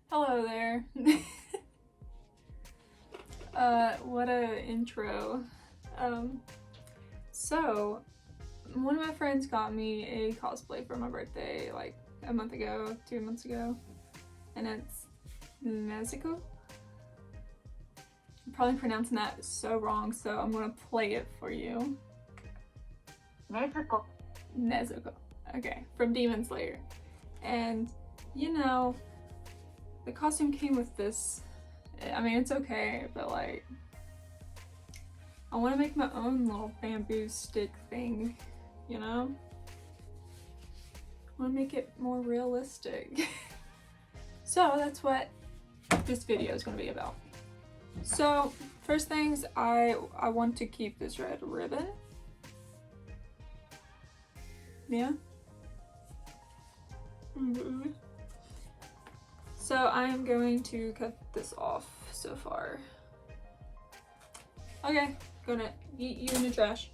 Hello there. What a intro. So one of my friends got me a cosplay for my birthday like a month ago, 2 months ago, and it's Nezuko. I'm probably pronouncing that so wrong, so I'm gonna play it for you. Nezuko. Nezuko. Okay, from Demon Slayer. And you know, the costume came with this. I mean, it's okay, but like, I want to make my own little bamboo stick thing, you know? I want to make it more realistic. So that's what this video is going to be about. So first things, I want to keep this red ribbon. Yeah. So I'm going to cut this off so far. Okay, gonna eat you in the trash.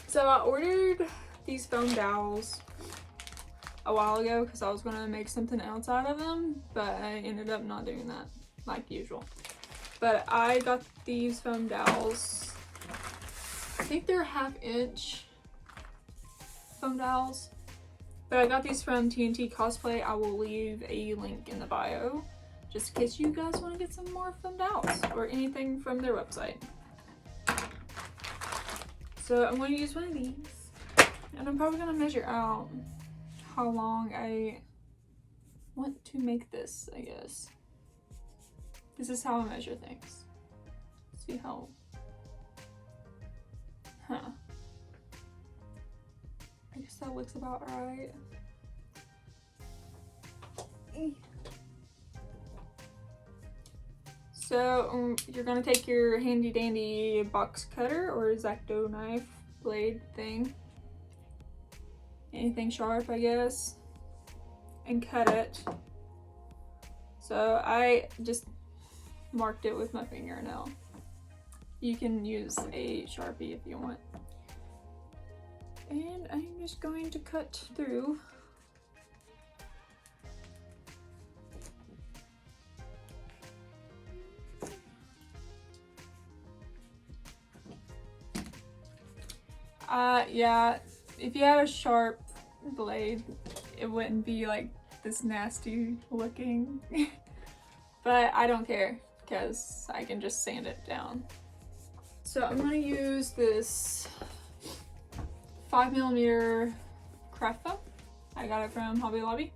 So I ordered these foam dowels a while ago because I was gonna make something else out of them, but I ended up not doing that like usual. But I got these foam dowels. I think they're 1/2 inch foam dowels. But I got these from TNT Cosplay. I will leave a link in the bio just in case you guys want to get some more foam dowels or anything from their website. So I'm going to use one of these, and I'm probably going to measure out how long I want to make this, I guess. This is how I measure things. See how... I guess that looks about right. So you're gonna take your handy dandy box cutter or X-Acto knife blade thing, anything sharp I guess, and cut it. So I just marked it with my fingernail. You can use a Sharpie if you want. And I'm just going to cut through. Yeah, if you had a sharp blade, it wouldn't be like this nasty looking. But I don't care because I can just sand it down. So I'm gonna use this 5mm craft foam. I got it from Hobby Lobby.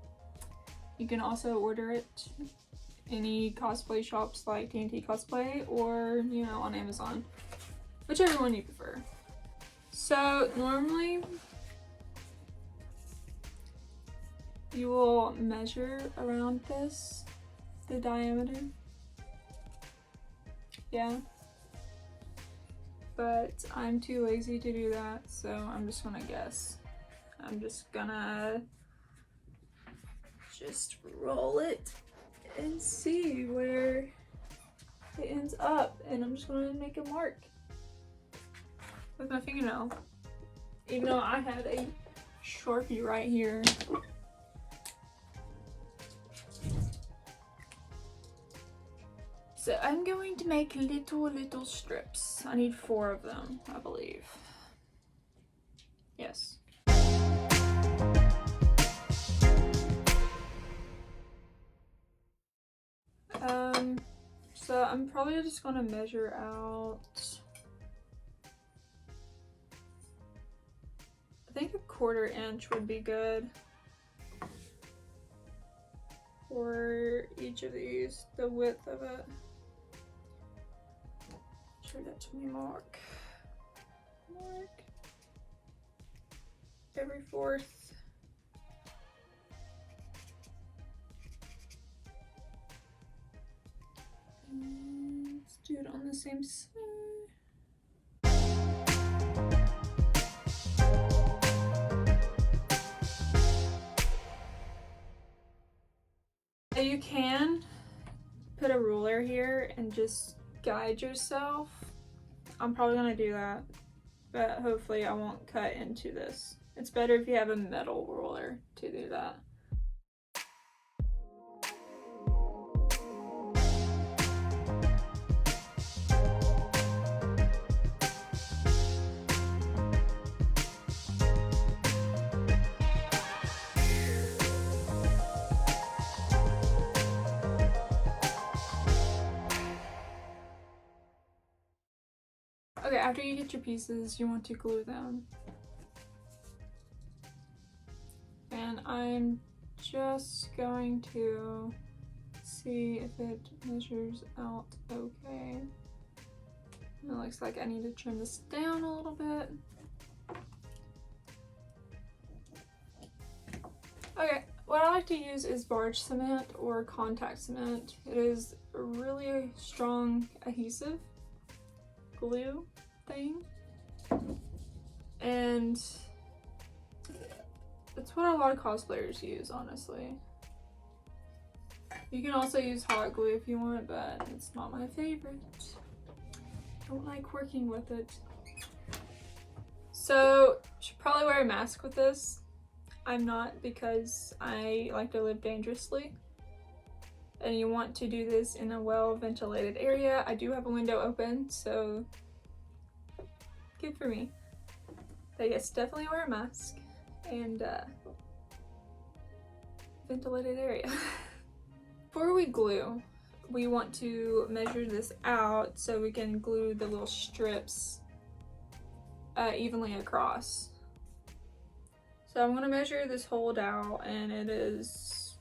You can also order it any cosplay shops like TNT Cosplay or, you know, on Amazon, whichever one you prefer. So normally you will measure around this, the diameter. Yeah. But I'm too lazy to do that, so I'm just gonna guess. I'm just gonna roll it and see where it ends up, and I'm just gonna make a mark with my fingernail, even though I had a Sharpie right here. So I'm going to make little strips. I need 4 of them, I believe. Yes. So I'm probably just gonna measure out, I think a 1/4 inch would be good for each of these, the width of it. Sure, that's me mark every 4th. And let's do it on the same side. So you can put a ruler here and just guide yourself. I'm probably gonna do that, but hopefully I won't cut into this. It's better if you have a metal ruler to do that. Okay, after you get your pieces, you want to glue them. And I'm just going to see if it measures out okay. It looks like I need to trim this down a little bit. Okay, what I like to use is barge cement or contact cement. It is a really strong adhesive glue thing. And it's what a lot of cosplayers use, honestly. You can also use hot glue if you want, but it's not my favorite. Don't like working with it. So, should probably wear a mask with this. I'm not, because I like to live dangerously. And you want to do this in a well-ventilated area. I do have a window open, so good for me. But yes, definitely wear a mask and ventilated area. Before we glue, we want to measure this out so we can glue the little strips evenly across. So I'm gonna measure this whole dowel, and it is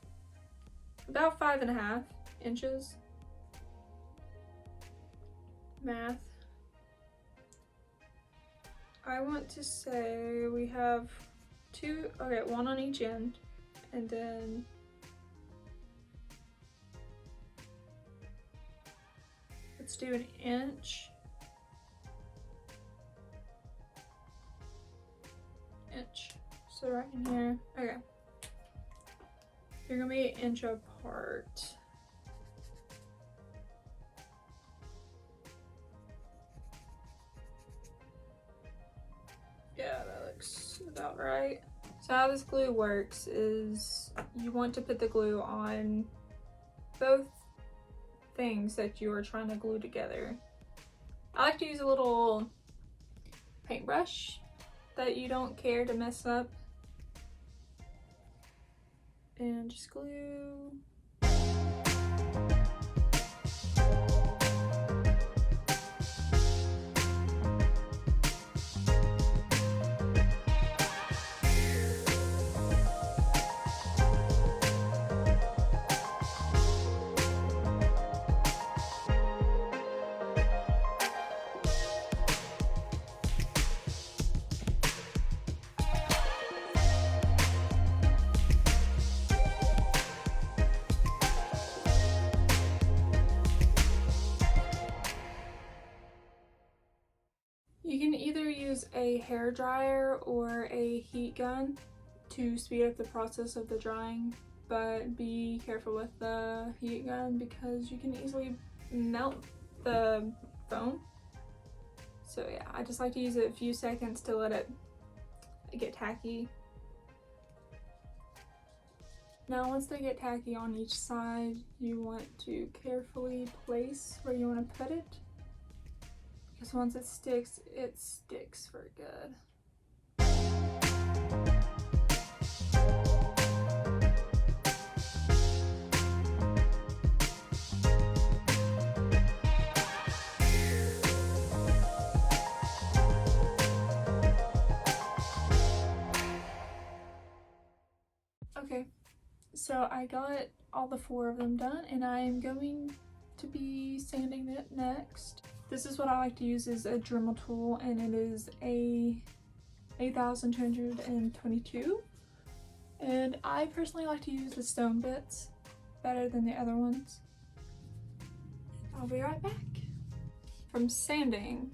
about 5.5 inches. Math. I want to say we have two, okay, one on each end, and then let's do an inch. So right in here. Okay. You're gonna be an inch apart. Yeah, that looks about right. So how this glue works is you want to put the glue on both things that you are trying to glue together. I like to use a little paintbrush that you don't care to mess up. And just glue. You can either use a hair dryer or a heat gun to speed up the process of the drying, but be careful with the heat gun because you can easily melt the foam. So yeah, I just like to use it a few seconds to let it get tacky. Now once they get tacky on each side, you want to carefully place where you want to put it. Because once it sticks for good. Okay, so I got all the 4 of them done, and I am going to be sanding it next. This is what I like to use, is a Dremel tool, and it is a 8222. And I personally like to use the stone bits better than the other ones. I'll be right back. From sanding,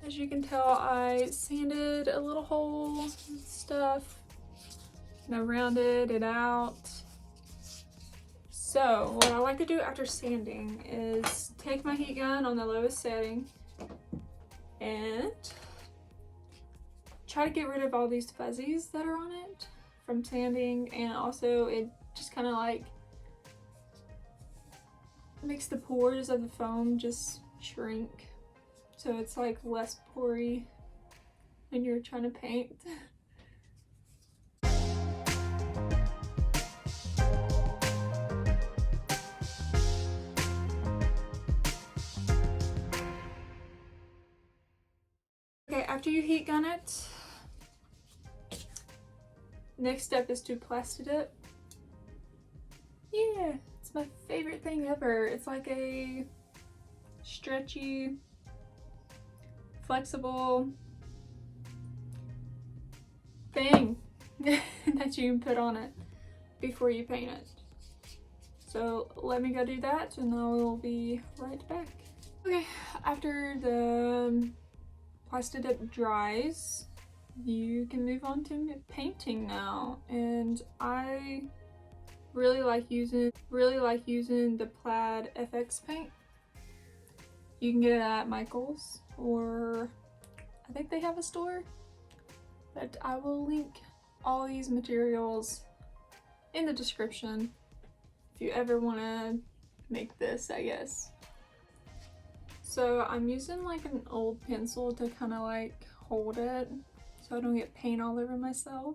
as you can tell, I sanded a little hole and stuff, and I rounded it out. So what I like to do after sanding is take my heat gun on the lowest setting and try to get rid of all these fuzzies that are on it from sanding, and also it just kind of like makes the pores of the foam just shrink, so it's like less pory when you're trying to paint. Okay, after you heat gun it, next step is to plasti dip. Yeah, it's my favorite thing ever. It's like a stretchy, flexible thing that you can put on it before you paint it. So let me go do that and I will be right back. Okay, after the plasti dip dries, you can move on to painting now. And I really like using the Plaid FX paint. You can get it at Michael's, or I think they have a store, but I will link all these materials in the description if you ever want to make this, I guess. So I'm using like an old pencil to kind of like hold it so I don't get paint all over myself.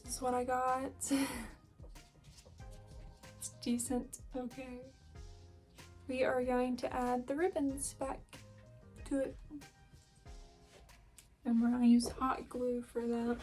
This is what I got. It's decent. Okay. We are going to add the ribbons back to it. And we're going to use hot glue for that.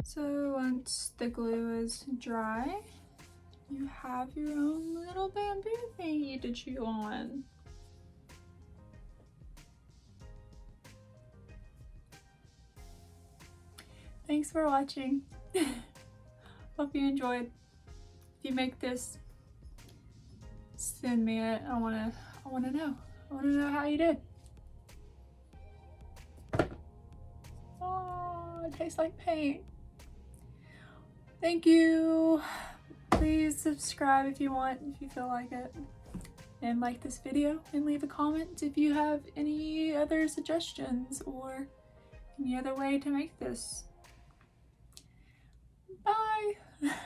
So once the glue is dry, you have your own little bamboo thingy to chew on. Thanks for watching. Hope you enjoyed. If you make this, send me it. I wanna know. I wanna know how you did. Oh, it tastes like paint. Thank you. Please subscribe if you want, if you feel like it. and like this video and leave a comment if you have any other suggestions or any other way to make this. Bye!